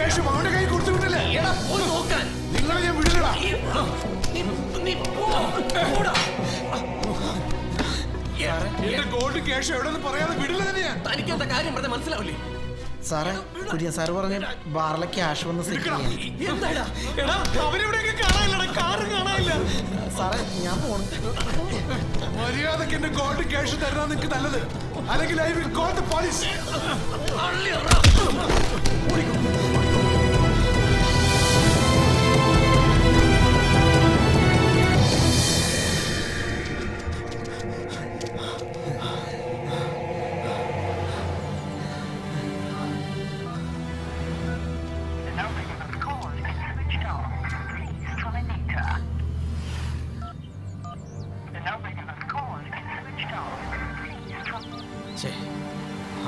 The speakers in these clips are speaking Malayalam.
ക്യാഷും അവന്റെ കൈ കൊടുത്തു വിട്ടില്ലേ? നിങ്ങളെ ഞാൻ വിടില്ലടാ. എന്റെ ഗോൾഡ് ക്യാഷ് എവിടെ പറയാതെ വിടില്ല തന്നെയാ. തനിക്ക് എന്താ കാര്യം പറഞ്ഞാൽ മനസ്സിലാവില്ലേ? സാറേ, കുര്യൻ സാറ് പറഞ്ഞ ബാറിലെ ക്യാഷ് വന്ന് സാറേ, ഞാൻ പോണു. മര്യാദക്ക് എന്റെ ഗോൾഡ് ക്യാഷ് തരാൻ നിനക്ക് നല്ലത്, അല്ലെങ്കിൽ I will call the police.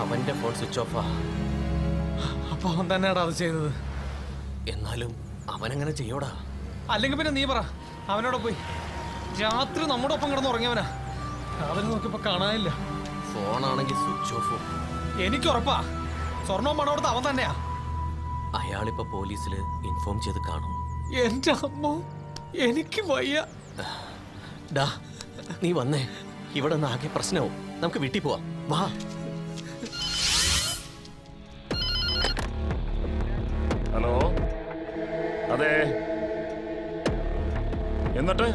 അവന്റെ ഫോൺ സ്വിച്ച് ഓഫാ. അപ്പൊ അവൻ തന്നെയാടാ അത് ചെയ്തത്. എന്നാലും അവനങ്ങനെ ചെയ്യോടാ. അല്ലെങ്കിൽ പിന്നെ നീ പറ, അവനോട് പോയി. രാത്രി നമ്മുടെ ഒപ്പം കിടന്ന് ഉറങ്ങിയവനാ. അവനെ നോക്കിയപ്പോ കാണാനില്ല. ഫോണാണെങ്കിൽ സ്വിച്ച് ഓഫും. എനിക്ക് ഉറപ്പാ സ്വർണവും പണം കൊടുത്ത അവൻ തന്നെയാ. അയാളിപ്പോ പോലീസിൽ ഇൻഫോം ചെയ്ത് കാണും. എന്റെ അമ്മ, എനിക്ക് വയ്യ. ഡാ, നീ വന്നേ. ഇവിടെ നിന്ന് ആകെ പ്രശ്നവും. നമുക്ക് വീട്ടിൽ പോവാം, വാ. ഹലോ, അതെ. എന്നിട്ട്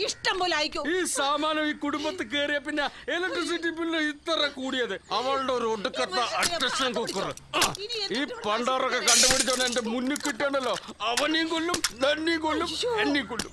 ഇഷ്ടം പോലെ ഈ സാമാനം ഈ കുടുംബത്തിൽ കയറിയ പിന്നെ ഇലക്ട്രിസിറ്റി ബില്ല് ഇത്ര കൂടിയത് അവളുടെ ഒരു ഒടുക്കത്ത അഡ്ജസ്റ്റൻ കുക്കർ. ഈ പണ്ടാറൊക്കെ കണ്ടുപിടിച്ചോണ്ട് എന്റെ മുന്നിൽ കിട്ടണല്ലോ. അവനെയും കൊല്ലും, തന്നെയും കൊല്ലും, എന്നെയും കൊല്ലും.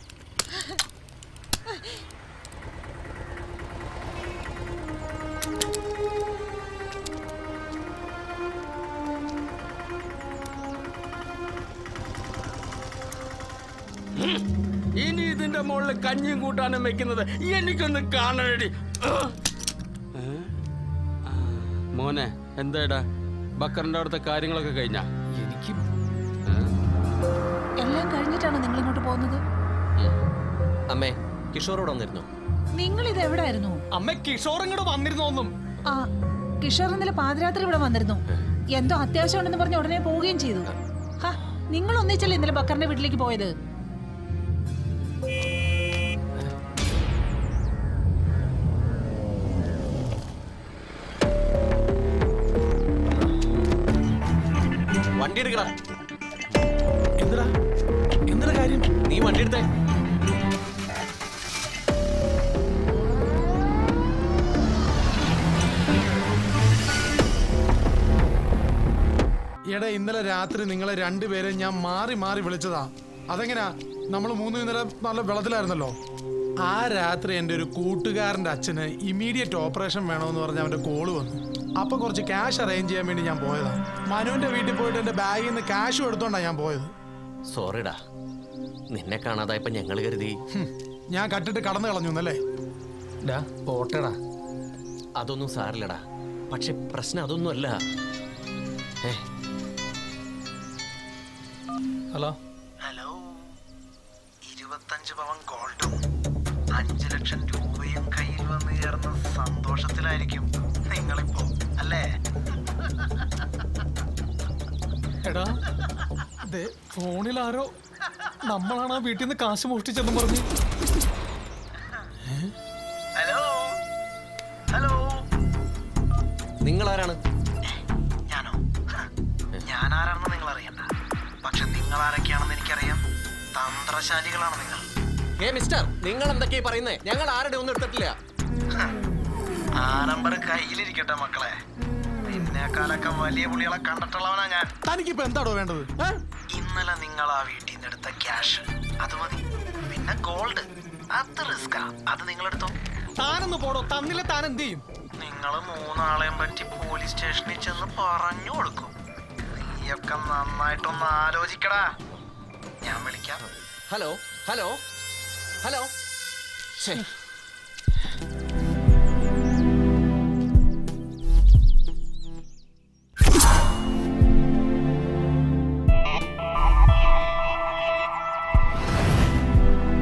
ഇനി ഇതിന്റെ മുകളിൽ കഞ്ഞിയും കൂട്ടാനും വെക്കുന്നത് എനിക്കൊന്ന് കാണണടി. മോനെ, എന്താടാ ബക്കറിന്റെ അവിടുത്തെ കാര്യങ്ങളൊക്കെ കഴിഞ്ഞാ? എനിക്ക് എല്ലാം കഴിഞ്ഞിട്ടാണോ നിങ്ങൾ ഇങ്ങോട്ട് പോകുന്നത്? അമ്മേ, കിഷോറോട് വന്നിരുന്നു. നിങ്ങൾ ഇത് എവിടായിരുന്നു? അമ്മ, കിഷോർ ഇങ്ങോട്ട് വന്നിരുന്നോന്നും. ആ, കിഷോർ ഇന്നലെ പാതിരാത്രി ഇവിടെ വന്നിരുന്നു. എന്തോ അത്യാവശ്യം ഉണ്ടെന്ന് പറഞ്ഞ് ഉടനെ പോവുകയും ചെയ്തു. നിങ്ങൾ ഒന്നിച്ചല്ലേ ഇന്നലെ ബക്കറിന്റെ വീട്ടിലേക്ക് പോയത്? വണ്ടി എടുക്കടാ. എന്താ എന്താ കാര്യം? നീ വണ്ടി എടുത്തേ. എടാ, ഇന്നലെ രാത്രി നിങ്ങളെ രണ്ടുപേരെ ഞാൻ മാറി മാറി വിളിച്ചതാ. അതെങ്ങനാ? നമ്മൾ മൂന്ന് ഇന്നലെ നല്ല വെള്ളത്തിലായിരുന്നല്ലോ. ആ രാത്രി എൻ്റെ ഒരു കൂട്ടുകാരൻ്റെ അച്ഛന് ഇമ്മീഡിയറ്റ് ഓപ്പറേഷൻ വേണമെന്ന് പറഞ്ഞ് അവൻ്റെ കോള് വന്നു. അപ്പൊ കുറച്ച് ക്യാഷ് അറേഞ്ച് ചെയ്യാൻ വേണ്ടി ഞാൻ പോയതാ. മനുവിന്റെ വീട്ടിൽ പോയിട്ട് എന്റെ ബാഗിൽ നിന്ന് ക്യാഷും എടുത്തോണ്ടാ ഞാൻ പോയത്. സോറിടാ, നിന്നെ കാണാതായപ്പോ ഞങ്ങൾ കരുതി. ഞാൻ കട്ടിട്ട് കടന്നു കളഞ്ഞു എന്നല്ലേ? പോട്ടടാ, അതൊന്നും സാരില്ലടാ. പക്ഷെ പ്രശ്നം അതൊന്നും അല്ല. ഹലോ ഹലോ, 25 പവൻ ഗോൾഡും 5 ലക്ഷം രൂപയും കയ്യിൽ വന്നു ചേർന്ന സന്തോഷത്തിലായിരിക്കും നിങ്ങളിപ്പോ, അല്ലേ? എടാ, ഫോണിൽ ആരോ നമ്മളാണ് ആ വീട്ടിൽ നിന്ന് കാശ് മോഷ്ടിച്ചെന്നും പറഞ്ഞു. ഹലോ ഹലോ, നിങ്ങളാരാണ്? ഞാനോ? ഞാൻ ആരാണെന്ന് നിങ്ങൾ അറിയണ്ട. പക്ഷെ നിങ്ങൾ ആരൊക്കെയാണെന്ന് എനിക്കറിയാം. തന്ത്രശാലികളാണ് നിങ്ങൾ. മിസ്റ്റർ, നിങ്ങൾ എന്തൊക്കെയാ പറയുന്നേ? ഞങ്ങൾ ആരുടെ ഒന്നും എടുത്തിട്ടില്ല. ആ നമ്പർ കയ്യിലിരിക്കട്ടെ മക്കളെ. നിന്നേക്കാളൊക്കെ വലിയ പുള്ളികളെ കണ്ടിട്ടുള്ളവനാ ഞാൻ. തനിക്കിപ്പോ എന്താണോ വേണ്ടത്? ഇന്നലെ നിങ്ങൾ ആ വീട്ടിൽ നിന്ന് എടുത്ത ക്യാഷ് അത് മതി. പിന്നെ ഗോൾഡ്, അത് റിസ്കാ. അത് നിങ്ങളെടുത്തോ. താനൊന്ന് പോടോ. തന്നില്ല താൻ എന്ത് ചെയ്യും? നിങ്ങൾ 3 ആളെയും പറ്റി പോലീസ് സ്റ്റേഷനിൽ ചെന്ന് പറഞ്ഞു കൊടുക്കും. നീയൊക്കെ നന്നായിട്ടൊന്ന് ആലോചിക്കടാ. ഞാൻ വിളിക്കാം. Hello hello hello.